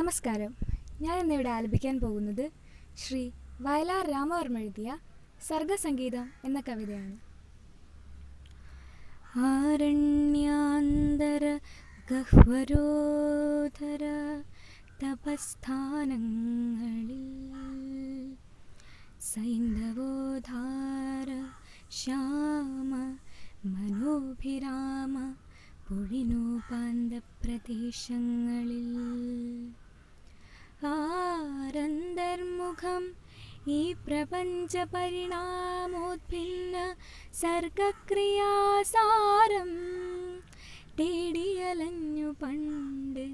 നമസ്കാരം. ഞാൻ ഇന്നിവിടെ ആലപിക്കാൻ പോകുന്നത് ശ്രീ വയലാർ രാമവർമ്മ എഴുതിയ സർഗസംഗീതം എന്ന കവിതയാണ്. ആരണ്യാന്തര ഗഹ്വരോധര തപസ്ഥാനങ്ങളിൽ സൈന്ധവോധാര ശ്യാമ മനോഭിരാമ പൊഴിനോപാന്തപ്രദേശങ്ങളിൽ ആരന്തർമുഖം ഈ പ്രപഞ്ച പരിണാമോദ്ഭിന്ന സർഗക്രിയാസാരം തേടിയലഞ്ഞു പണ്ട്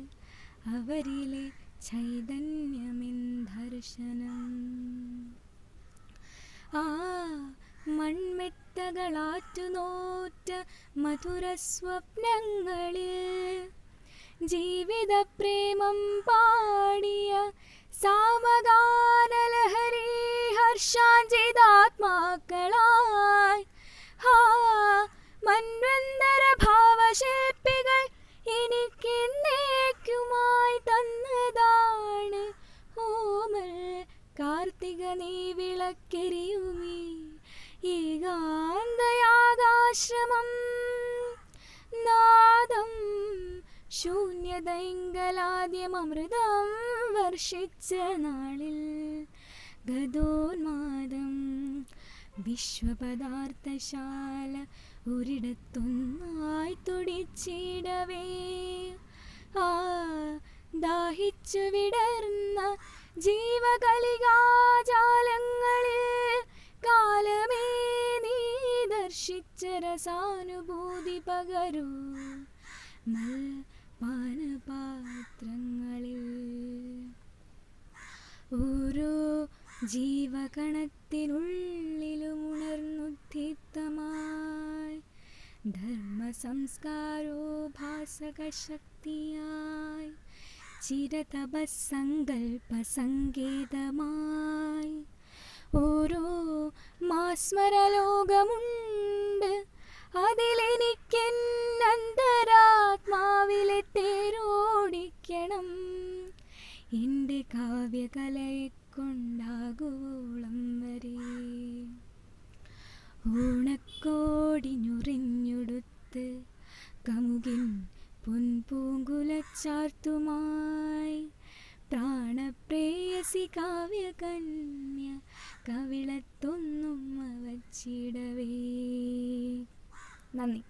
അവരിലെ ചൈതന്യമെന്തർശനം. ആ മൺമെത്തകളാറ്റുനോറ്റ മധുരസ്വപ്നങ്ങളിൽ ജീവിതപ്രേമം പാടിയ സാമഗാനലഹരി ഹർഷാഞ്ജിതാത്മാക്കളായി മന്വന്തര ഭാവശില്പികൾ എനിക്കെന്നേക്കുമായി തന്നതാണ് ഓമൽ കാർത്തിക നീ വിളക്കെരിയുമീ ഏകാന്തയാകാശ്രമം. നാദം ശൂന്യതൈങ്കലാദ്യമൃതം വർഷിച്ച നാളിൽ ഗതോന്മാദം വിശ്വപദാർത്ഥശാല ഒരിടത്തൊന്നായി തുടിച്ചിടവേ ദാഹിച്ചു വിടർന്ന ജീവകലികാജാലങ്ങളിൽ കാലമേ നീ ദർശിച്ച രസാനുഭൂതി പകരൂ പാനപാത്രങ്ങളിൽ. ഓരോ ജീവകണത്തിനുള്ളിലും ഉണർന്നുദ്ധിതമായി ധർമ്മസംസ്കാരോഭാസകശക്തിയായി ചിരതപസ്സങ്കൽപ്പസങ്കേതമായി ഓരോ മാസ്മരലോകമുണ്ട്. അതിലെനിക്കെന്നന്തരാത്മാവിലെ തേരോടിക്കണം. എൻ്റെ കാവ്യകലയെ കൊണ്ടാകുവോളം വരെ ഓണക്കോടിഞ്ഞുറിഞ്ഞുടുത്ത് കമുകിൻ പൊൻപൂങ്കുലച്ചാർത്തുമായി പ്രാണപ്രേയസി കാവ്യകന്യ കവിളത്തൊന്നും വച്ചിടവേ. നന്ദി.